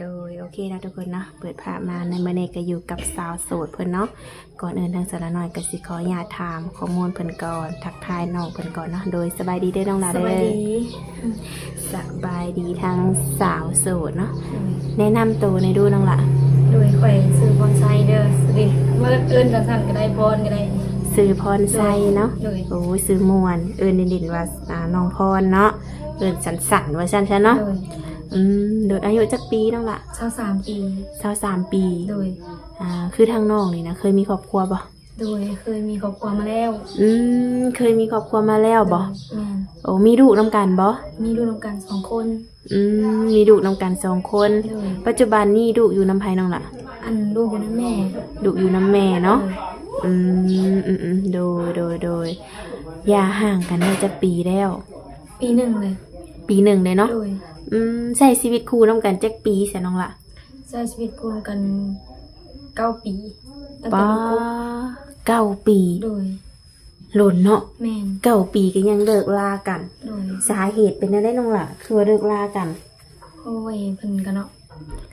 โดยโอเคนะทุกคนเนาะเปิดภาพมาในมื้อนี้ก็อยู่กับสาวโสดเพิ่นเนาะก่อนอื่นทางสารน้อยก็สิขออนุญาตถามข้อมูลเพิ่นก่อนทักทายน้องเพิ่นก่อนเนาะโดยสบายดีเด้อน้องหลา ส เด้ บาย อ ดี สบายดีทั้งสาวโสดเนาะแนะนำตัวในอยดูน้องละ โดยข่อยซื้อบอนไซเด้อสดิเมื่อเอิ้นกันสั่นก็ได้บอนก็ได้ ซื้อพรไซเนาะ โดย โอ้ยซื้อมวนเอิ้นดินๆว่าน้องพรเนาะเอิ้นสันๆว่าซั่นๆเนาะ โดย โดยอายุจักปีน้องละ 23 ปี 23ปี โดย คือทางน้องนี่นะเคยมีครอบครัวบ่ โดยเคยมีครอบครัวมาแล้ว เคยมีครอบครัวมาแล้วบ่ แม่น โอ้มีลูกนํกันบ่ มีลูกนำกัน2 คน มีลูกนํกัน2 คน โดย ปัจจุบันนี่ลูกอยู่นำไผน้องละ อันลูกอยู่นั้นแม่ ลูกอยู่นำแม่เนาะโดยอย่าห่างกันได้จะปีแล้ว ปีหนึ่งเลย ปีหนึ่งเลยเนาะ โดย ใช้ชีวิตคู่น้ำกันจักปีเสียน้องละ ใช้ชีวิตคู่กัน9 ปีตั้งแต่ ป้า ลูกคบ 9 ปี โดย หล่นเนาะ แม่น 9 ปีก็ยังเลิกลากัน โดย สาเหตุเป็นอะไรน้องละคือว่าเลิกลากัน โอ้ยเพิ่นกันเนาะ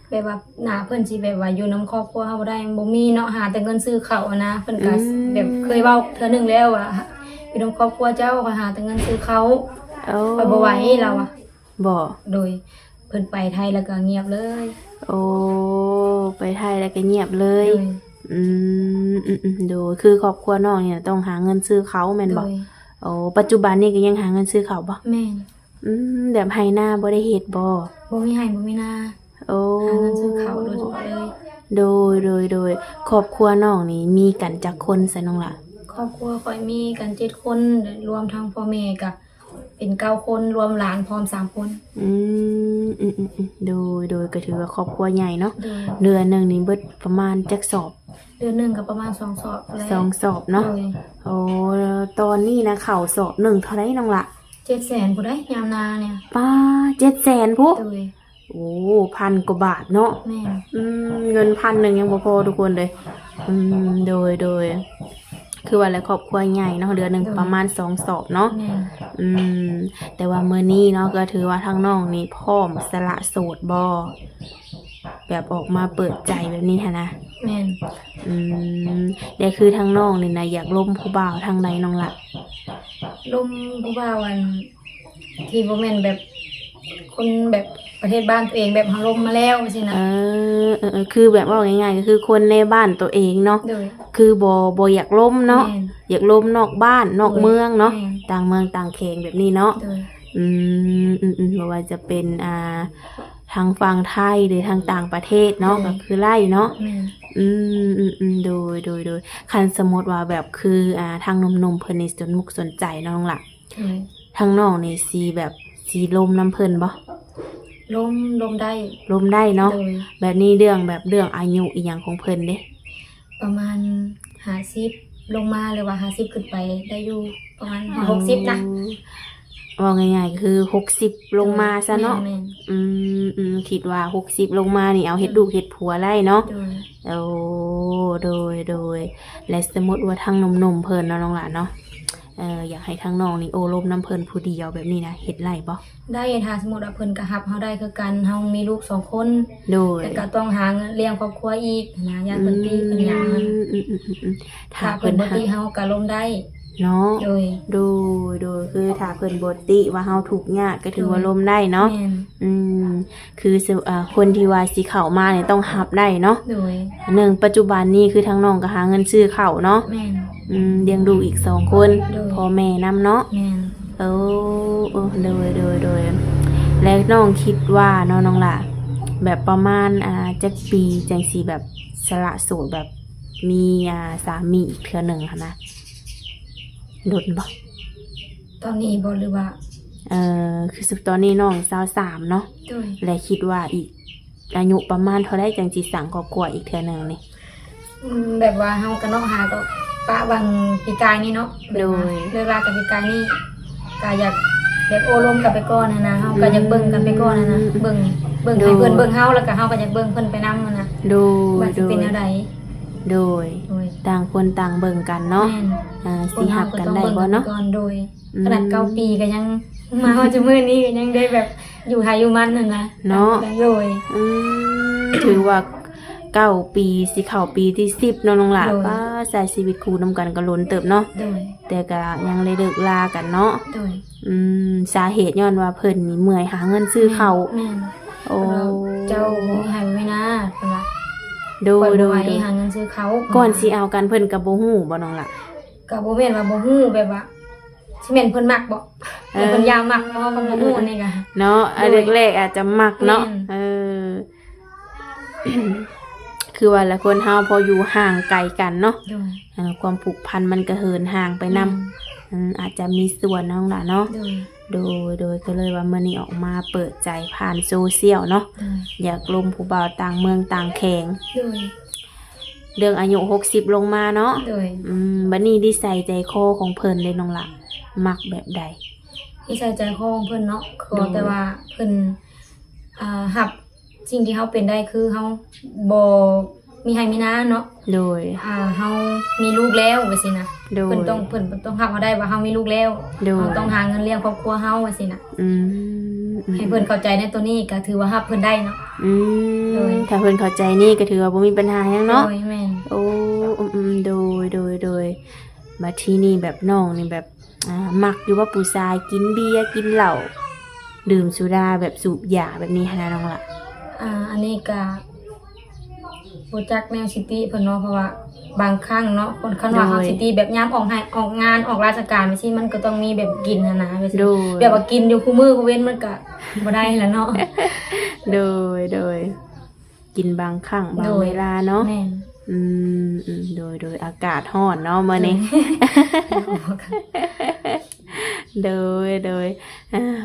แบบว่าหน้าเพิ่นสิแบบว่าอยู่นำครอบครัวเฮาบ่ได้บ่มีเนาะหาแต่เงินซื้อข้าวอะนะเพิ่นก็แบบเคยเว้าเทื่อหนึงแล้วว่าอยู่นำครอบครัวเจ้าก็หาแต่เงินซื้อเขา โอ้ ไปบ่ไหวเราอะ บ่ โดยเพิ่นไปไทยแล้วก็เงียบเลย โอ้ไปไทยแล้วก็เงียบเล โด ย ย ดูคือครอบครัวน้องเนี่ยต้องหาเงินซื้อเขาแม่น โด บ่ ย โอ้ปัจจุบันนี่ก็ยังหาเงินซื้อเขาบ่ แม่น แบบไฮหน้าบ่ได้เฮ็ดบ่ บ่มีให้บ่มีนา โอ้ หาเงินซื้อข้าวโดยเฉพาะเลย โดยครอบครัวน้องนี่มีกันจักคนซะน้องล่ะ ครอบครัวข่อยมีกัน7 คนรวมทั้งพ่อแม่ก็เป็น9 คนรวมหลานพร้อม3 คน โดยก็ถือว่าครอบครัวใหญ่เนาะ โดย เดือนหนึงนี่เบิดประมาณจักสอบ เดือนหนึงก็ประมาณ2 สอบแล้ว 2 สอบเนาะ โดย โอ้ตอนนี้นะเข้าสอบหนึ่งเท่าไหร่น้องล่ะ 700,000ผู้ใดยามนาเนี่ย ป้า700,000พุ โดย โอ้1,000 กว่าบาทเนาะ แม่น เงิน1,000ยังบ่พอทุกคนเลยโดยคือว่าแล้วครอบครัวใหญ่เนาะเดือนหนึงประมาณ2 สอบเนาะ แม่น แต่ว่ามื้อนี้เนาะก็ถือว่าทางน้องนี่พร้อมสละโสดบ่แบบออกมาเปิดใจแบบนี้หั้นนะ แม่น เดี๋ยวคือทางน้องนี่นะอยากล้มผู้บ่าวทางใดน้องละ ลมผู้บ่าวอันที่บ่แม่นแบบคนแบบประเทศบ้านตัวเองแบบเฮาลมมาแล้วสินะ คือแบบว่าง่ายๆก็คือคนในบ้านตัวเองเนาะ โดย คือบ่อยากล้มเนาะ แม่น อยากล้มนอกบ้านนอกเมืองเนาะ แม่น ต่างเมืองต่างเขงแบบนี้เนาะ โดย บ่ว่าจะเป็นทางฝั่งไทยหรือทางต่างประเทศเนาะก็คือไล่เนาะ แม่น โดยคันสมมติว่าแบบคือทางนมเพิ่นนี่สนมุกสนใจเนาะน้องล่ะ โดย ทางน้องนี่สีแบบสีลมน้ำเพิ่นบ่ ลมได้ ลมได้เนาะ โดย แบบนี้เรื่องอายุอีหยังของเพิ่นเด้ ประมาณ50ลงมาหรือว่า50ขึ้นไปได้อยู่ประมาณ60นะ ว่าง่ายๆก็คือ60ลงมาซะเนาะ แม่น คิดว่า60ลงมานี่เอาเฮ็ดลูกเฮ็ดผัวไล่เนาะ โดย โอ้โดยและสมมติว่าทางนมเพิ่นเนาะน้องหลานเนาะอยากให้ทางน้องนี่โอ้ลมน้ำเพิ่นผู้เดียวแบบนี้นะเฮ็ดไรบ่ ได้ถ้าสมมุติว่าเพิ่นก็รับเฮาได้คือกันเฮามีลูก2 คน โดย แต่ก็ต้องหาเงินเลี้ยงครอบครัวอีกนะญาติเพิ่นตีเพิ่นหยังนะ ถ้าเพิ่นบ่ติเฮาก็ลมได้ เนาะ โดย โดยคือถ้าเพิ่นบ่ติว่าเฮาทุกข์ยากก็ถือว่าลมได้เนาะ แม่น คือคนที่ว่าสิเข้ามาเนี่ยต้องรับได้เนาะ โดย ปัจจุบันนี้คือทางน้องก็หาเงินซื้อข้าวเนาะ แม่น เลี้ยงลูกอีก2 คน โดย พ่อแม่นํเนาะ แม่น โอ้โดยแล้วน้องคิดว่าเนาะน้องล่ะแบบประมาณจักปีจังสิแบบสละโสดแบบมีสามีอีกเทื่อหนึ่งค่ะนะโดนบ่ ตอนนี้บ่หรือว่า คือสุดตอนนี้น้อง23เนาะ โดย และคิดว่าอีกอายุประมาณเท่าไรจังสิสร้างครอบครัวอีกเทื่อหนึงนี่ แบบว่าเฮาก็เนาะหาก็ปะบางปีกายนี่เนาะแบบว่า โดย เลิกรากับปีกายนี่ก็อยากแบบโอลมกันไปก่อนนะเฮาก็อยากเบิ่งกันไปก่อนนะเบิ่งให้เพิ่นเบิ่งเฮาแล้วก็เฮาก็อยากเบิ่งเพิ่นไปนำนะ โด ว่าย สิเป็นแนวใด โดย โดย ต่างคนต่างเบิ่งกันเนาะ แม่น สิหักกันได้บ่เนาะ ก่อนโดยขนาด9 ปีก็ยังมาว่าจะมื้อนี้ก็ยังได้แบบ อยู่ไทยอยู่มันนั่นนะ เนาะ โดย ถือว่า9 ปีสิเข้าปีที่10เนาะน้องหล่ะ โดย ว่าใช้ชีวิตคู่นำกันก็ล้นเติบเนาะ โดย แต่ก็ยังได้เลิกลากันเนาะ โดย สาเหตุย้อนว่าเพิ่นนี่เมื่อยหาเงินซื้อข้าว แม่น โอ้ เจ้าหายไม่น่าเพิ่นว่า โด ปล่อย ยโด บ่ไหวย โดย หาเงินซื้อเขา ก่อนสิเอากันเพิ่นก็บ่ฮู้บ่น้องหล่ะ ก็บ่แม่นว่าบ่ฮู้แบบว่าสิแม่นเพิ่นมักบ่แต่เพิ่นยามมักบ่ก็บ่ฮู้อันนี้ก็ เนาะอันแรกๆอาจจะมักเนาะ แม่น คือว่าละคนเฮาพออยู่ห่างไกลกันเนาะ โดย ความผูกพันมันก็เหินห่างไปนำอาจจะมีส่วนน้องล่ะเนาะ โดย โดยก็เลยว่ามื้อนี้ออกมาเปิดใจผ่านโซเชียลเนาะ โดย อยากลมผู้บ่าวต่างเมืองต่างแขง โดย เรื่องอายุ60ลงมาเนาะ โดย บัดนี้นิสัยใจคอของเพิ่นเลยน้องล่ะมักแบบใด ที่ใส่ใจคอของเพิ่นเนาะขอ โดย แต่ว่าเพิ่นหับสิ่งที่เฮาเป็นได้คือเฮาบ่มีให้มีน้าเนาะ โดย เฮามีลูกแล้วว่าสินะ โดย เพิ่นต้องหับเฮาได้ว่าเฮามีลูกแล้ว โดย เฮาต้องหาเงินเลี้ยงครอบครัวเฮาว่าสินะ อืม ให้เพิ่นเข้าใจในตัวนี้ก็ถือว่าหับเพิ่นได้เนาะ โดย ถ้าเพิ่นเข้าใจนี่ก็ถือว่าบ่มีปัญหาหยังเนาะ โดยแม่น โอ้โดยมาที่นี่แบบน้องนี่แบบมักอยู่ว่าผู้ชายกินเบียร์กินเหล้าดื่มสุราแบบสูบยาแบบนี้ฮะน้องล่ะ อันนี้ก็บ่จักแนวสิติเพิ่นเนาะเพราะว่าบางครั้งเนาะคนคันว่าเฮาสิติแบบยามออกงานออกราชการไปสิมันก็ต้องมีแบบกินนะไปสิ โดย แบบว่ากินอยู่คู่มือคู่เว้นมันก็บ่ได้แล้วเนาะ โดยกินบางครั้งบางเวลาเนาะ แม่น โดยอากาศร้อนเนาะมื้อนี้ โดย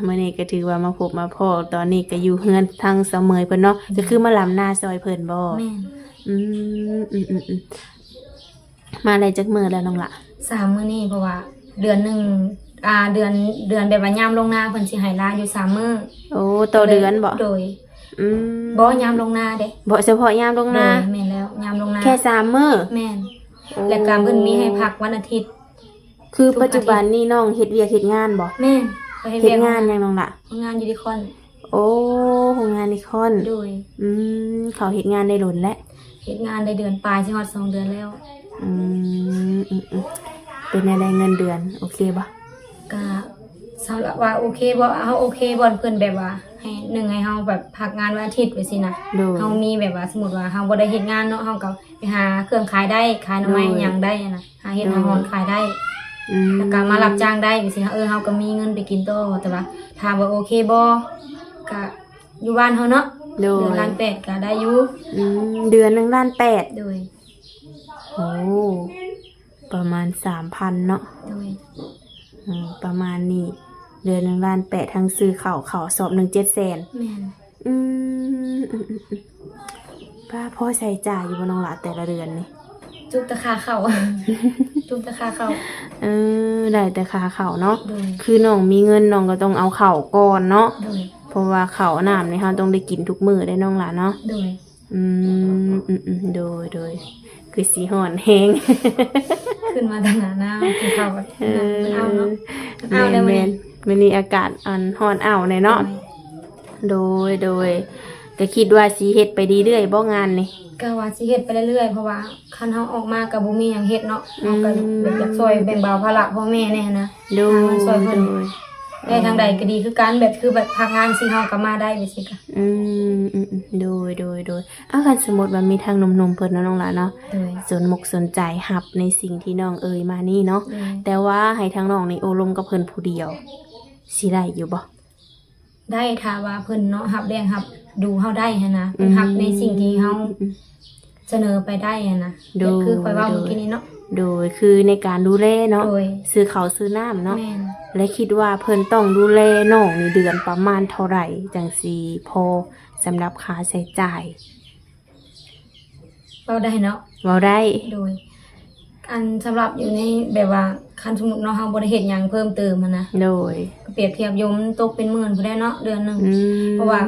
มื้อนี้ก็ถือว่ามาพบมาพ้อตอนนี้ก็อยู่เฮือนทางเสมยเพิ่นเนาะก็คือมาลำหน้าซอยเพิ่นบ่ แม่น อืมมาอะไรจักมื้อแล้วน้องล่ะ 3 มื้อนี้เพราะว่าเดือนหนึงเดือนแบบว่ายามลงนาเพิ่นสิให้ลาอยู่3 มื้อ โอ้ต่อเดือนบ่ โดย อืม บ่ยามลงนาเด้ บ่เฉพาะยามลง โด นาย แม่นแล้วยามลงนา แค่3มื้อ แม่นและก็เพิ่นมีให้พักวันอาทิตย์ คือปัจจุบันนี่น้องเฮ็ดเวียกเฮ็ดงานบ่ แม่นไป เฮ็ด วียก งานหยังน้องล่ะ งานยูนิคอร์น โอ้โรงงานนิคอน โดย เขาเฮ็ดงานได้หล่นแล้ว เฮ็ดงานได้เดือนปลายสิฮอด2 เดือนแล้ว อืมเป็นอะไรเงินเดือนโอเคบ่ ก็สำหรับว่าโอเคบ่เฮาโอเคบ่เพิ่นแบบว่าให้ให้เฮาแบบพักงานวันอาทิตย์ไว้สินะ โดย เฮามีแบบว่าสมมุติว่าเฮาบ่ได้เฮ็ดงานเนาะเฮาก็ไปหาเครื่องขายได้ขายหน่อไม้ โดย หยังได้นะหาเฮ็ดหาฮอนขายได้ ม แล้วก็มารับจ้างได้ไว้สินะเฮาก็มีเงินไปกินต่อแต่ว่าถ้าบ่โอเคบ่ก็อยู่บ้านเฮาเนาะ โด เดือย นล้านแปดก็ได้อยู่ เดือน1 ล้าน 8 โดย โอ้ประมาณ 3,000 เนาะ โดย ประมาณนี้เดือน1 ล้าน 8ทั้งซื้อข้าวสอบ1 700,000 แม่น ป้าพ่อใช้จ่ายอยู่บ่น้องหลาแต่ละเดือนนี่ จุบตะคาเข้า จุบตะคาเข้า ได้แต่ค่าข้าวเนาะ โดย คือน้องมีเงินน้องก็ต้องเอาข้าวก่อนเนาะ โดย เพราะว่าข้าวน้ำนี่เฮาต้องได้กินทุกมื้อได้น้องหลาเนาะ โดย โดยคือสีห่อนแฮง ขึ้นมาทางหน้าคือเขาแบบเอาเนาะ แม เอาได้ น ไหม วันนี้อากาศอันฮ้อนอ้าวในเนาะโดยก็คิดว่าสิเฮ็ดไปดีเรื่อยบ่งานนี่ ก็ว่าสิเฮ็ดไปเรื่อยๆเพราะว่าคันเฮาออกมาก็บ่มีหยังเฮ็ดเนาะเฮาก็แบบอยากช่วยแบ่งเบาภาระพ่อแม่แน่นะ โดย หาเงินช่วยเพิ่น โดย ได้ทางใดก็ดีคือการแบบคือแบบพักงานสิเฮาก็มาได้ไปสิค่ะ โดยเอาคันสมมุติว่ามีทางหนุ่มๆเพิ่นเนาะน้องหลานเนาะ โดย สนมกสนใจหับในสิ่งที่น้องเอ่ยมานี่เนาะ โดย แต่ว่าให้ทางน้องนี่โอลมกับเพิ่นผู้เดียวสิได้อยู่บ่ ได้ถ้าว่าเพิ่นเนาะรับแรงรับดูเฮาได้หันนะเพิ่นรับในสิ่งที่เฮาเสนอไปได้หันนะแบบคือข่อยเว้าเมื่อกี้นี้เนาะ โดยคือในการดูแลเนาะ โดย ซื้อข้าวซื้อน้ำเนาะ แม่น และคิดว่าเพิ่นต้องดูแลน้องนี่เดือนประมาณเท่าไหร่จังสิพอสำหรับค่าใช้จ่าย เว้าได้เนาะ เว้าได้ โดยอันสำหรับอยู่ในแบบว่า คันสมมุติเนาะเฮาบ่ได้เฮ็ดหยังเพิ่มเติมนะ โดย ก็เปรียบเทียบยมตกเป็นหมื่นพุ่นได้เนาะเดือนหนึง อืม เพราะว่า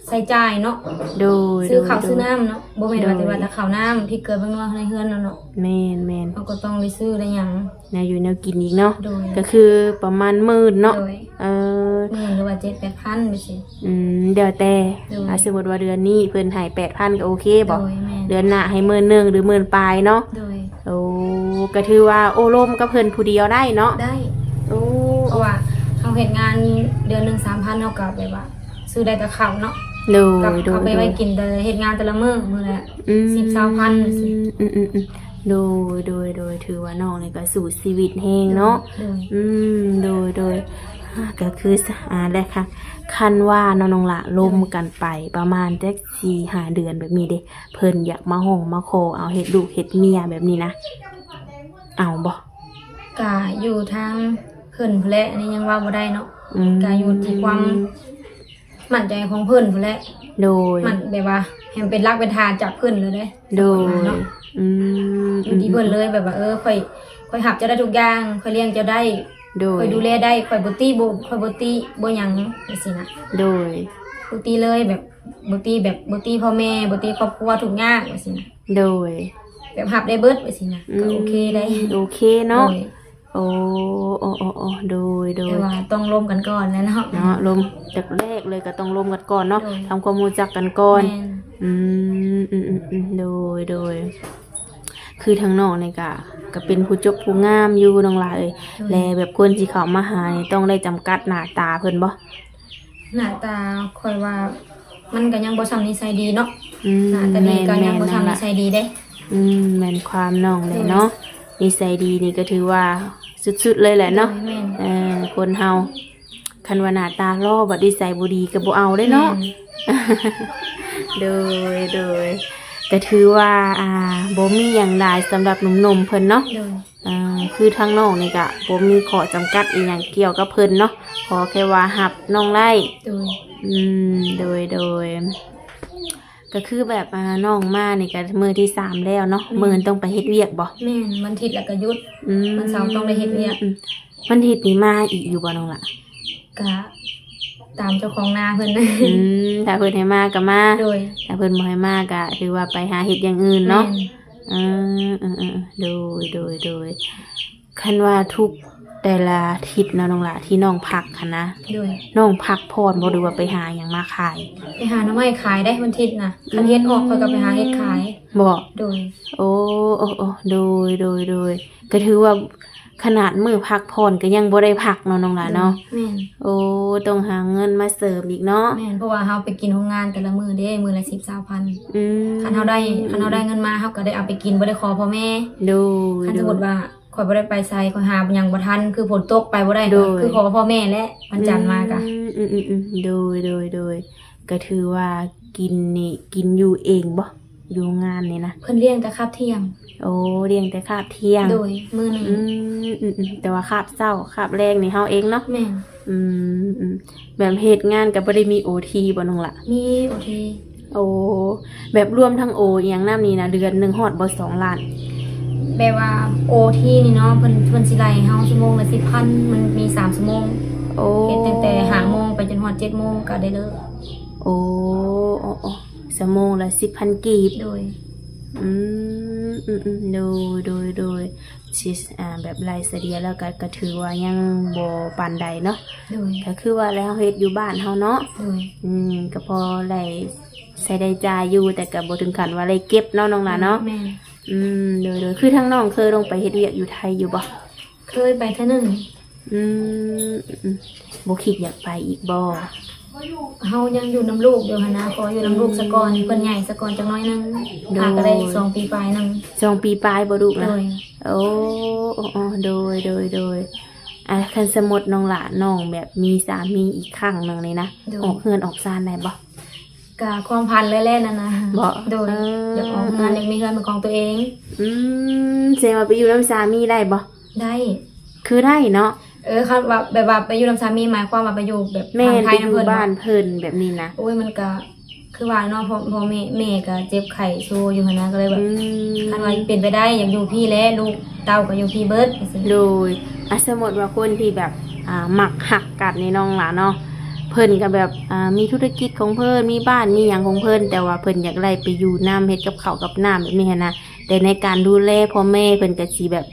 ใช้จ่ายเนาะ โดย ซื้อข้าวซื้อ โดย น้ำเนาะบ่แม่นว่าแต่ว่าแต่ข้าวน้ำที่เกิดเบิ่งว่าในเฮือนเนาะ แม่น เราก็ต้องได้ซื้อได้หยัง แนวอยู่แนวกินอีกเนาะ โดย ก็คือประมาณ10,000เนาะ โดย เออ หมื่นหรือว่า7-8,000ไปสิ เดี๋ยวแต่ โดย สมมุติว่าเดือนนี้เพิ่นให้ 8,000ก็โอเคบ่ โดยแม่น เดือนหน้าให้10,000หรือ10,000ปลายเนาะ โดย โอ้ก็ถือว่าโอ้ร่มกับเพิ่นผู้เดียวได้เนาะ ได้ โอ้ เพราะว่าเฮาเฮ็ดงานเดือนหนึง 3,000เฮาก็แบบว่าซื้อได้แต่ข้าวเนาะ โด กับ ยโด เอา ย ไป โด ไว้ ย กินแต่เฮ็ดงานแต่ละมื้อมื้อละ อืม 10-20,000สิ โดยถือว่าน้องนี่ก็สู่ชีวิตแฮงเนาะ โดย โดยก็คือได้ค่ะคันว่าน้องๆละร่มกันไปประมาณจัก4-5 เดือนแบบนี้เด้เพิ่นอยากมาห้องมาขอเอาเฮ็ดลูกเฮ็ดเมียแบบนี้นะเอาบ่ ก็อยู่ทางเพิ่นพุ่นแหละอันนี้ยังว่าบ่ได้เนาะ ก็อยู่ที่ความมั่นใจของเพิ่นพุ่นแหละ โดย มันแบบว่าให้มันเป็นรักเป็นทานจากเพิ่นเลยเด้ โดย เนาะ อืม อยู่ที่เพิ่นเลยแบบว่าค่อยหับเจะได้ทุกอย่างค่อยเลี้ยงเจะได้ โด ค่ ย อยดูแลได้ค่อยบ่ตีบ่หยังจังซี่นะ โดย บ่ตีเลยแบบบ่ตีพ่อแม่บ่ตีครอบครัวทุกอย่างจังซี่นะ โดย แบบหับได้เบิดจังซี่นะก็โอเคได้ โอเคเนาะ โดย โอ้โดย แต่ว่าต้องร่วมกันก่อนนะเนาะ เนาะลมจากแรกเลยก็ต้องลมกันก่อนเนาะ โดย ทำความรู้จักกันก่อน แม่น โดย คือทางน้องนี่ก็เป็นผู้จบผู้งามอยู่น้องหลาเอ้ยแลแบบคนที่เข้ามาหานี่ต้องได้จำกัดหน้าตาเพิ่นบ่ หน้าตาค่อยว่ามันก็ยังบ่ซ้ำนิสัยดีเนาะ อืม หน้าตาดีก็ยังบ่ซ้ำนิสัยดีเด้ แม่นความน้องเลยเนาะนิสัยดีนี่ก็ถือว่าสุดๆเลยแหละเนาะ แม่น คนเฮาคันว่าหน้าตาล่อบัดนิสัยบ่ดีก็บ่เอาได้เนาะ โดยก็ถือว่าบ่มีหยังหลายสำหรับหนุ่มๆเพิ่นเนาะ โดย คือทางน้องนี่ก็บ่มีข้อจำกัดอีหยังเกี่ยวกับเพิ่นเนาะขอแค่ว่ารับน้องไล่ โดย โดยก็คือแบบน้องมานี่ก็มื้อที่3แล้วเนาะมื้อต้องไปเฮ็ดเวียกบ่ แม่นมันทิศแล้วก็หยุด อืม วันเสาร์ต้องได้เฮ็ดเวียก วันอาทิตย์นี้มาอีกอยู่บ่น้องล่ะ ก็ตามเจ้าของนาเพิ่น ถ้าเพิ่นให้มาก็มา โดย ถ้าเพิ่นบ่ให้มาก็ถือว่าไปหาเฮ็ดอย่างอื่นเนาะ แม่น โดยคันว่าทุกแต่ละอาทิศเนาะน้องล่ะที่น้องพักค่ะนะ โดย น้องพักพรบ่หรือว่าไปหาหยังมาขาย ไปหาหน่อไม้ขายได้วันทิศน่ะคันเฮ็ดออกค่อยก็ไปหาเฮ็ดขาย บ่ โดย โอ้โดยก็ถือว่าขนาดมื้อพักพรก็ยังบ่ได้พักเนาะน้องล่ะเนาะ แม่น โอ้ต้องหาเงินมาเสริมอีกเนาะ แม่นเพราะว่าเฮาไปกินโรงงานแต่ละมื้อเด้มื้อละ10-20,000 อืม คันเฮาได้เงินมาเฮาก็ได้เอาไปกินบ่ได้ขอพ่อแม่ โดย คันสมมุติว่าข่อยบ่ได้ไปไสข่อยหาหยังบ่ทันคือฝนตกไปบ่ได้ โด ก็ ย คือขอพ่อแม่และวันจันทร์มากะ โดยก็ถือว่ากินนี่กินอยู่เองบ่อยู่งานนี่นะ เพิ่นเลี้ยงแต่คาบเที่ยง โอ้เลี้ยงแต่คาบเที่ยง โดยมื้อหนึง แต่ว่าคาบเช้าคาบแรงนี่เฮาเองเนาะ แม่น แบบเฮ็ดงานก็บ่ได้มี OT บ่น้องล่ะ มีโอเค โอ้แบบรวมทั้งโออีหยังนำนี่นะเดือนหนึงฮอดบ่2 ล้าน แบบว่าโอที่นี่เนาะเพิ่นสิไล่เฮาชั่วโมงละ10,000มันมี3ชั่วโมง โอ้ เฮ็ดตั้งแต่5โมงไปจนฮอด7โมงก็ได้เลิก โอ้ชั่วโมงละ 10,000 กีบ โดย โดยสิแบบรายเสดียแล้วก็ถือว่ายังบ่ปานใดเนาะ โดย ก็คือว่าแล้วเฮ็ดอยู่บ้านเฮาเนาะ โดย ก็พอได้ใช้ได้จ่ายอยู่แต่ก็บ่ถึงขั้นว่าได้เก็บเนาะน้องหลานเนาะ แม่น โดยคือทั้งน้องเคยลงไปเฮ็ดเวียกอยู่ไทยอยู่บ่ เคยไปเทื่อหนึง บ่คิดอยากไปอีกบ่ เฮายังอยู่น้ำลูกอยู่หั่นนะขออยู่น้ำลูกซะก่อนเพิ่นใหญ่ซะก่อนจักหน้อยหนึงหาก็ได้2 ปีปลายหนึง 2 ปีปลายบ่ลูก โด นะ ย โอ้โดยคันสมมุติน้องหลานน้องแบบมีสามีอีกครั้งหนึงนี่นะออกเฮือนออกซ่านได้บ่ กะความพันแล่ๆนั่นนะ บ่ โดยอยากออกงานอยากมีเงินเป็นของตัวเอง แสดงว่าไปอยู่นำสามีได้บ่ ได้ คือได้เนาะ คันว่าแบบว่าไปอยู่นำสามีหมายความว่าไปอยู่แบบ แม่น ทางไท ไป ย อ นำ ยู่ เพิ่น บ้านเพิ่นแบบนี้นะ โอ้ยมันก็ คือว่าเนาะพอแม่ก็เจ็บไข้โชว์อยู่หั่นนะก็เลยแบบคันว่าเป็นไปได้อยากอยู่พี่แล้วลูกเต้าก็อยู่พี่เบิดจังซี่ โดยสมมติว่าคนที่แบบหมักหักกันในน้องหล่ะเนาะเพิ่นก็แบบมีธุรกิจของเพิ่นมีบ้านมีหยังของเพิ่นแต่ว่าเพิ่นอยากไล่ไปอยู่น้ำเฮ็ดกับข้าวกับน้ำแบบนี้หั้นนะแต่ในการดูแลพ่อแม่เพิ่นก็สิแบบ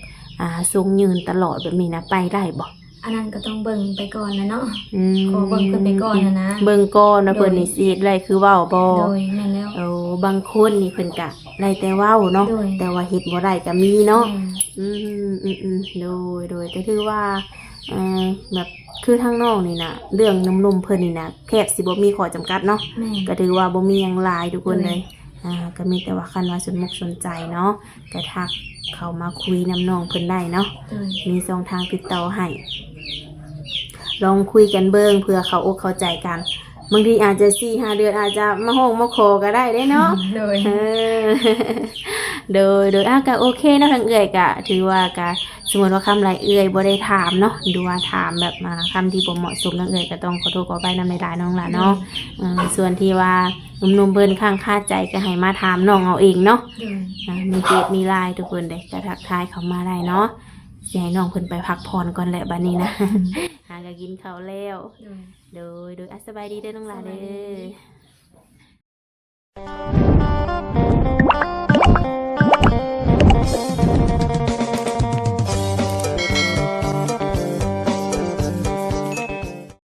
ทรงยืนตลอดแบบนี้นะไปได้บ่ อันนั้นก็ต้องเบิ่งไปก่อนนะเนาะ อืม ขอเบิ่งเพิ่นไปก่อนนะ เบิ่งก่อนว่าเพิ่นนี่สิเฮ็ดไรคือเว้าบ่ โดยแม่นแล้ว บางคนนี่เพิ่นก็ได้แต่เว้าเนาะ โดย แต่ว่าเฮ็ดบ่ได้ก็มีเนาะ แม่ โดยก็ถือว่าแบบคือทางน้องนี่นะเรื่องนมเพิ่นนี่นะแทบสิบ่มีข้อจำกัดเนาะ แม่ ก็ถือว่าบ่มีหยังหลายทุกคน โดย เลยก็มีแต่ว่าคันว่าสนใจเนาะก็ทักเข้ามาคุยนำน้องเพิ่นได้เนาะ โดย มีช่องทางติดต่อให้ลองคุยกันเบิ่งเพื่อเข้าอกเข้าใจกันบางทีอาจจะ4-5 เดือนอาจจะมาห้องมาขอก็ได้เนาะ โดย เออ โดยก็โอเคเนาะทางเอื่อยก็ถือว่าก็สมมติว่าคำไรเอื่อยบ่ได้ถามเนาะดูว่าถามแบบมาคำที่บ่เหมาะสมทางเอื่อยก็ต้องขอโทษขออภัยนำในน้องล่ะเนาะส่วนที่ว่าหนุ่มๆเพิ่นข้างคาใจก็ให้มาถามน้องเอาเองเนาะ โดย มีเกตมีไลน์ทุกคนเด้ก็ทักทายเข้ามาได้เนาะสิให้น้องเพิ่นไปพักผ่อนก่อนแหละบัดนี้นะ หาก็กินข้าวแล้ว โดย โดยสบายดีเด้อน้องหลาเด้อ